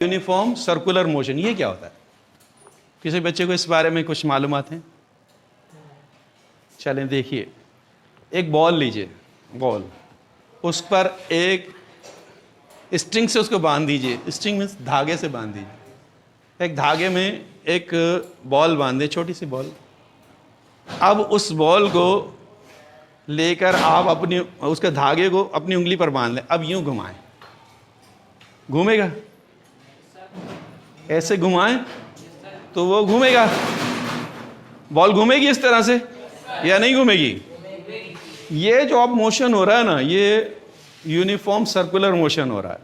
Uniform circular motion, ये क्या होता है? किसी बच्चे को इस बारे में कुछ मालूमात है? चलें देखिए, एक बॉल लीजिए, बॉल, उस पर एक स्ट्रिंग से उसको बांध दीजिए। स्ट्रिंग में धागे से बांध दीजिए। एक धागे में एक बॉल बांधे, छोटी सी बॉल। अब उस बॉल को लेकर आप अपनी उसके धागे को अपनी उंगली पर बांध लें। अब यूं घुमाएं, घूमेगा? ऐसे घुमाएं तो वो घूमेगा। बॉल घूमेगी इस तरह से या नहीं घूमेगी? ये जो अब मोशन हो रहा है ना, ये यूनिफॉर्म सर्कुलर मोशन हो रहा है।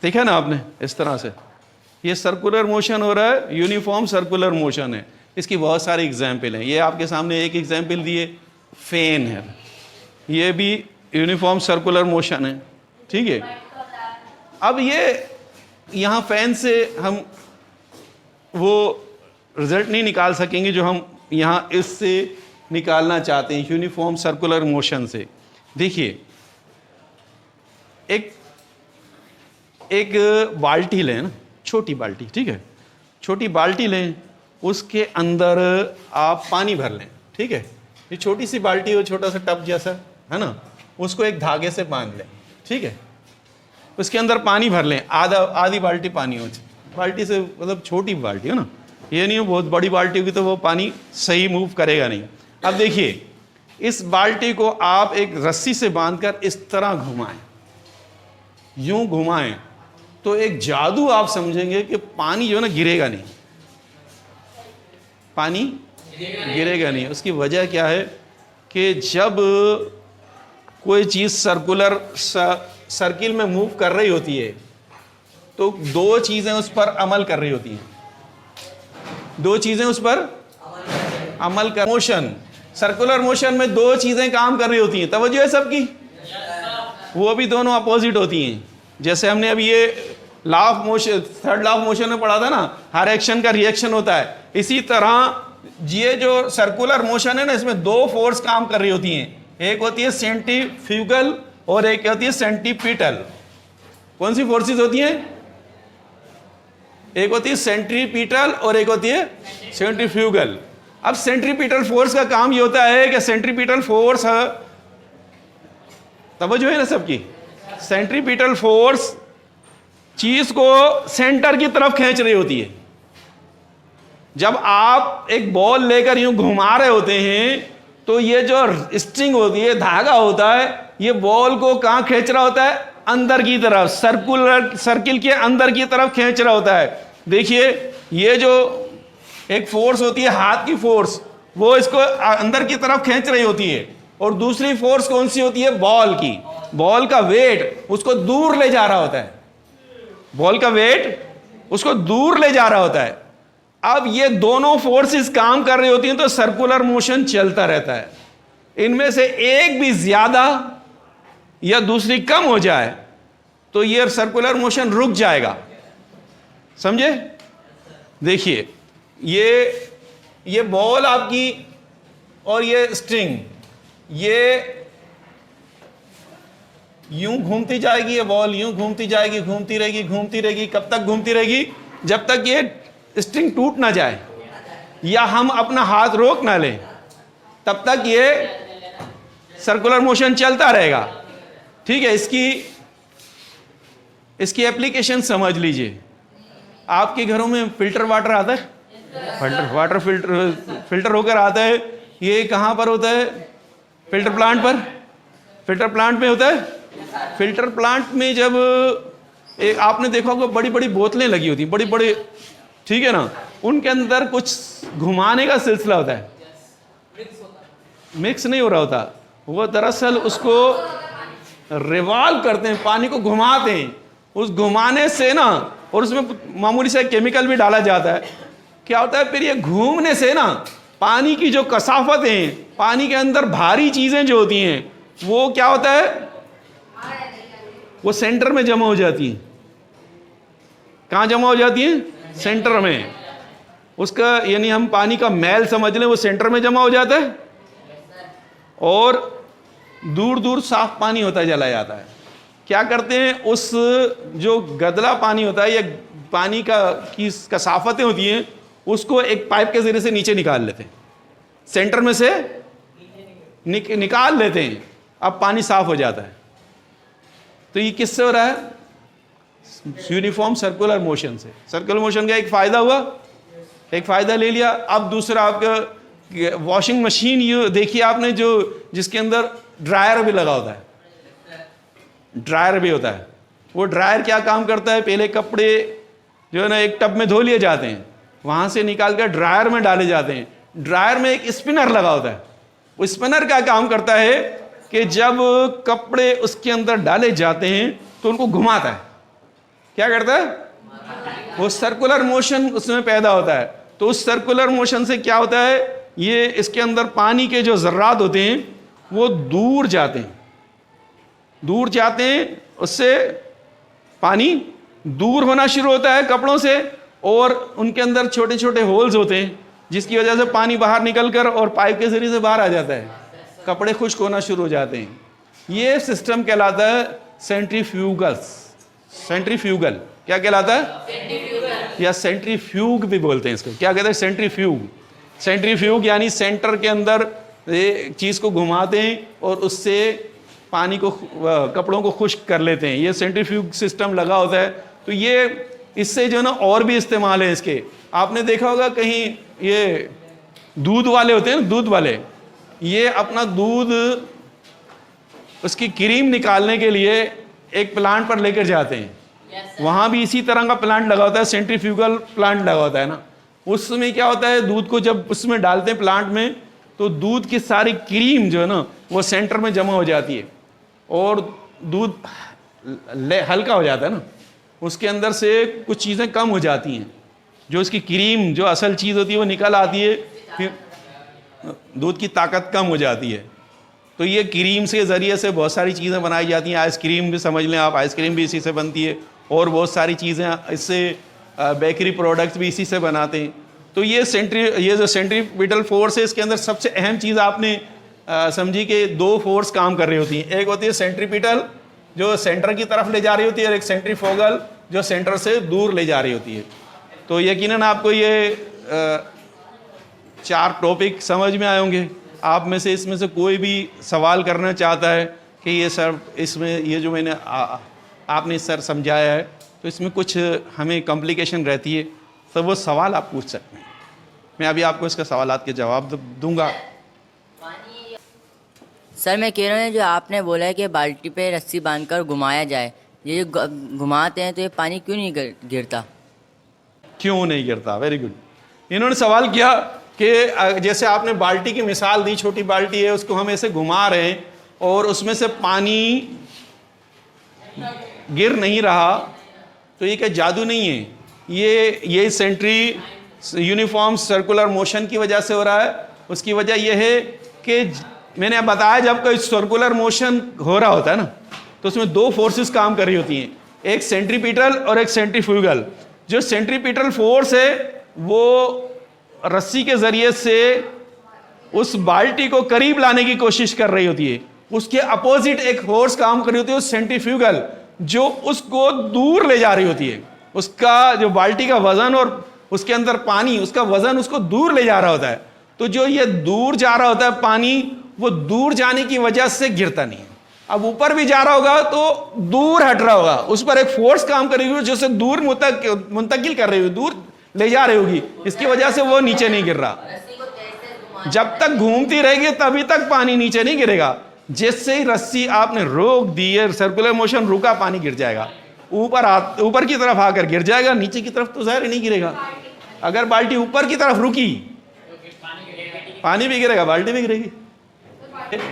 देखा ना आपने? इस तरह से ये सर्कुलर मोशन हो रहा है, यूनिफॉर्म सर्कुलर मोशन है। इसकी बहुत सारी एग्जाम्पल हैं। ये आपके सामने एक एग्जाम्पल दिए, फैन है, ये भी यूनिफॉर्म सर्कुलर मोशन है। ठीक है। अब ये यहाँ फैन से हम वो रिजल्ट नहीं निकाल सकेंगे जो हम यहाँ इससे निकालना चाहते हैं, यूनिफॉर्म सर्कुलर मोशन से। देखिए, एक बाल्टी लें ना, छोटी बाल्टी, ठीक है, छोटी बाल्टी लें, उसके अंदर आप पानी भर लें। ठीक है, ये छोटी सी बाल्टी हो, छोटा सा टब जैसा है ना, उसको एक धागे से बांध लें। ठीक है, उसके अंदर पानी भर लें, आधी बाल्टी पानी हो। बाल्टी से मतलब छोटी बाल्टी हो ना, ये नहीं हो बहुत बड़ी बाल्टी होगी तो वो पानी सही मूव करेगा नहीं। अब देखिए, इस बाल्टी को आप एक रस्सी से बांधकर इस तरह घुमाएं, यूं घुमाएं तो एक जादू आप समझेंगे कि पानी जो है ना गिरेगा नहीं, पानी गिरेगा नहीं। उसकी वजह क्या है कि जब कोई चीज़ सर्किल में मूव कर रही होती है तो दो चीज़ें उस पर अमल कर रही होती हैं। दो चीज़ें उस पर अमल कर, मोशन, सर्कुलर मोशन में दो चीज़ें काम कर रही होती हैं। तवज्जो है सबकी? वो भी दोनों अपोजिट होती हैं। जैसे हमने अभी ये law of motion, third law of motion में पढ़ा था ना, हर एक्शन का रिएक्शन होता है। इसी तरह ये जो सर्कुलर मोशन है ना, इसमें दो फोर्स काम कर रही होती हैं। एक होती है सेंट्रीफ्यूगल और एक होती है सेंट्रीपिटल। कौन सी फोर्सेस होती हैं? एक होती है सेंट्रीपिटल और एक होती है सेंट्रीफ्यूगल। अब सेंट्रीपिटल फोर्स का काम ये होता है कि सेंट्रीपिटल फोर्स, तवज्जो है ना सबकी, सेंट्रीपिटल फोर्स चीज को सेंटर की तरफ खींच रही होती है। जब आप एक बॉल लेकर यूं घुमा रहे होते हैं तो ये जो स्ट्रिंग होती है, धागा होता है, ये बॉल को कहां खींच रहा होता है? अंदर की तरफ, सर्किल के अंदर की तरफ खींच रहा होता है। देखिए, ये जो एक फोर्स होती है, हाथ की फोर्स, वो इसको अंदर की तरफ खींच रही होती है। और दूसरी फोर्स कौन सी होती है? बॉल की। बॉल का वेट उसको दूर ले जा रहा होता है। बॉल का वेट उसको दूर ले जा रहा होता है। अब ये दोनों फोर्सेस काम कर रही होती हैं तो सर्कुलर मोशन चलता रहता है। इनमें से एक भी ज्यादा या दूसरी कम हो जाए तो ये सर्कुलर मोशन रुक जाएगा। समझे? देखिए, ये बॉल आपकी और ये स्ट्रिंग, ये यूं घूमती जाएगी, ये बॉल यूं घूमती जाएगी, घूमती रहेगी, घूमती रहेगी। कब तक घूमती रहेगी? जब तक ये स्ट्रिंग टूट ना जाए या हम अपना हाथ रोक ना लें, तब तक ये सर्कुलर मोशन चलता रहेगा। ठीक है, इसकी एप्लीकेशन समझ लीजिए। आपके घरों में फिल्टर वाटर आता है, वाटर फिल्टर होकर आता है। ये कहाँ पर होता है? फिल्टर प्लांट पर। फिल्टर प्लांट में होता है। फिल्टर प्लांट में जब आपने देखा होगा बड़ी बड़ी बोतलें लगी होती हैं, बड़ी बड़ी, ठीक है ना, उनके अंदर कुछ घुमाने का सिलसिला होता है। मिक्स नहीं हो रहा होता, वो दरअसल उसको रिवॉल्व करते हैं, पानी को घुमाते हैं। उस घुमाने से ना, और उसमें मामूली सा केमिकल भी डाला जाता है। क्या होता है फिर? ये घूमने से ना पानी की जो कसाफत है, पानी के अंदर भारी चीजें जो होती हैं, वो क्या होता है? वो सेंटर में जमा हो जाती हैं। कहाँ जमा हो जाती हैं? सेंटर में। उसका यानी हम पानी का मैल समझ लें, वो सेंटर में जमा हो जाता है और दूर दूर साफ पानी होता चला जाता है। क्या करते हैं, उस जो गदला पानी होता है या पानी की कसाफतें होती हैं, उसको एक पाइप के जरिए से नीचे निकाल लेते हैं, सेंटर में से निकाल लेते हैं। अब पानी साफ हो जाता है। तो ये किससे हो रहा है? यूनिफॉर्म सर्कुलर मोशन से। सर्कुलर मोशन का एक फायदा हुआ, एक फायदा ले लिया। अब दूसरा, आपका वॉशिंग मशीन ये देखिए आपने, जो जिसके अंदर ड्रायर भी लगा होता है, ड्रायर भी होता है। वो ड्रायर क्या काम करता है, पहले कपड़े जो है ना एक टब में धो लिए जाते हैं, वहां से निकाल कर ड्रायर में डाले जाते हैं। ड्रायर में एक स्पिनर लगा होता है। वो स्पिनर क्या काम करता है कि जब कपड़े उसके अंदर डाले जाते हैं तो उनको घुमाता है। क्या करता है? वो सर्कुलर मोशन उसमें पैदा होता है। तो उस सर्कुलर मोशन से क्या होता है, ये इसके अंदर पानी के जो जर्रात होते हैं वो दूर जाते हैं, दूर जाते हैं। उससे पानी दूर होना शुरू होता है कपड़ों से, और उनके अंदर छोटे छोटे होल्स होते हैं, जिसकी वजह से पानी बाहर निकलकर और पाइप के जरिए से बाहर आ जाता है, कपड़े खुश्क होना शुरू हो जाते हैं। ये सिस्टम कहलाता है सेंट्रीफ्यूगल्स। सेंट्रीफ्यूगल क्या कहलाता है? या सेंट्रीफ्यूग भी बोलते हैं इसको। क्या कहते हैं? सेंट्रीफ्यूग। सेंट्रीफ्यूग यानी सेंटर के अंदर चीज को घुमाते हैं और उससे पानी को, कपड़ों को खुश्क कर लेते हैं। ये सेंट्रीफ्यूग सिस्टम लगा होता है। तो ये इससे जो है ना और भी इस्तेमाल है इसके। आपने देखा होगा कहीं ये दूध वाले होते हैं ना, दूध वाले, ये अपना दूध उसकी क्रीम निकालने के लिए एक प्लांट पर लेकर जाते हैं। वहां भी इसी तरह का प्लांट लगा होता है, सेंट्रीफ्यूगल प्लांट लगा होता है ना। उसमें क्या होता है, दूध को जब उसमें डालते हैं प्लांट में, तो दूध की सारी क्रीम जो है ना वो सेंटर में जमा हो जाती है और दूध हल्का हो जाता है ना, उसके अंदर से कुछ चीज़ें कम हो जाती हैं, जो उसकी क्रीम जो असल चीज़ होती है वो निकल आती है, फिर दूध की ताकत कम हो जाती है। तो ये क्रीम से ज़रिए से बहुत सारी चीज़ें बनाई जाती हैं। आइसक्रीम भी समझ लें आप, आइसक्रीम भी इसी से बनती है, और बहुत सारी चीज़ें इससे, बेकरी प्रोडक्ट्स भी इसी से बनाते हैं। तो ये जो सेंट्रीपिटल फोर्स है, इसके अंदर सबसे अहम चीज़ आपने समझी कि दो फोर्स काम कर रही होती हैं। एक होती है सेंट्रीपिटल जो सेंटर की तरफ ले जा रही होती है, और एक सेंट्रीफ्यूगल जो सेंटर से दूर ले जा रही होती है। तो यकीनन आपको ये 4 टॉपिक समझ में आए होंगे। आप में से इसमें से कोई भी सवाल करना चाहता है कि ये सर इसमें ये जो मैंने आपने सर समझाया है तो इसमें कुछ हमें कॉम्प्लिकेशन रहती है, तो वो सवाल आप पूछ सकते हैं। मैं अभी आपको इसका सवालात के जवाब दूंगा। सर मैं कह रहा हूँ, जो आपने बोला है कि बाल्टी पे रस्सी बांधकर घुमाया जाए, ये जो घुमाते हैं तो ये पानी क्यों नहीं गिरता? क्यों नहीं गिरता? Very good. इन्होंने सवाल किया कि जैसे आपने बाल्टी की मिसाल दी, छोटी बाल्टी है, उसको हम ऐसे घुमा रहे हैं और उसमें से पानी गिर नहीं रहा, तो ये क्या जादू नहीं है? ये यूनिफॉर्म सर्कुलर मोशन की वजह से हो रहा है। उसकी वजह यह है कि मैंने बताया, जब कोई सर्कुलर मोशन हो रहा होता है ना, तो उसमें 2 फोर्सेस काम कर रही होती हैं, एक सेंट्रीपिटल और एक सेंट्रीफ्यूगल। जो सेंट्रीपिटल फोर्स है वो रस्सी के जरिए से उस बाल्टी को करीब लाने की कोशिश कर रही होती है। उसके अपोजिट एक फोर्स काम कर रही होती है, सेंट्रीफ्यूगल, जो उसको दूर ले जा रही होती है। उसका जो बाल्टी का वजन और उसके अंदर पानी, उसका वजन उसको दूर ले जा रहा होता है। तो जो ये दूर जा रहा होता है पानी, वो दूर जाने की वजह से गिरता नहीं है। अब ऊपर भी जा रहा होगा तो दूर हट रहा होगा, उस पर एक फोर्स काम कर रही होगी जो उसे दूर मुंतकिल कर रही होगी, दूर ले जा रही होगी, इसकी वजह से वो नीचे नहीं गिर रहा। जब तक घूमती रहेगी तभी तक पानी नीचे नहीं गिरेगा। जिससे ही रस्सी आपने रोक दी है, सर्कुलर मोशन रुका, पानी गिर जाएगा, ऊपर की तरफ आकर गिर जाएगा, नीचे की तरफ तो ज़ाहिर नहीं गिरेगा। अगर बाल्टी ऊपर की तरफ रुकी, पानी भी गिरेगा, बाल्टी भी गिरेगी।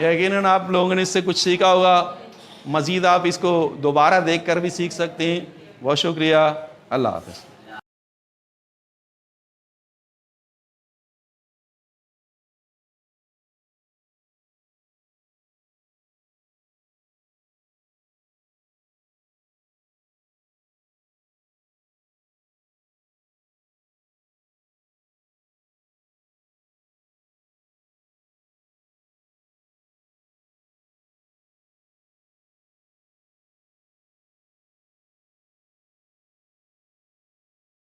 यकीनन आप लोगों ने इससे कुछ सीखा होगा। मज़ीद आप इसको दोबारा देखकर भी सीख सकते हैं। बहुत शुक्रिया। अल्लाह हाफ़िज़।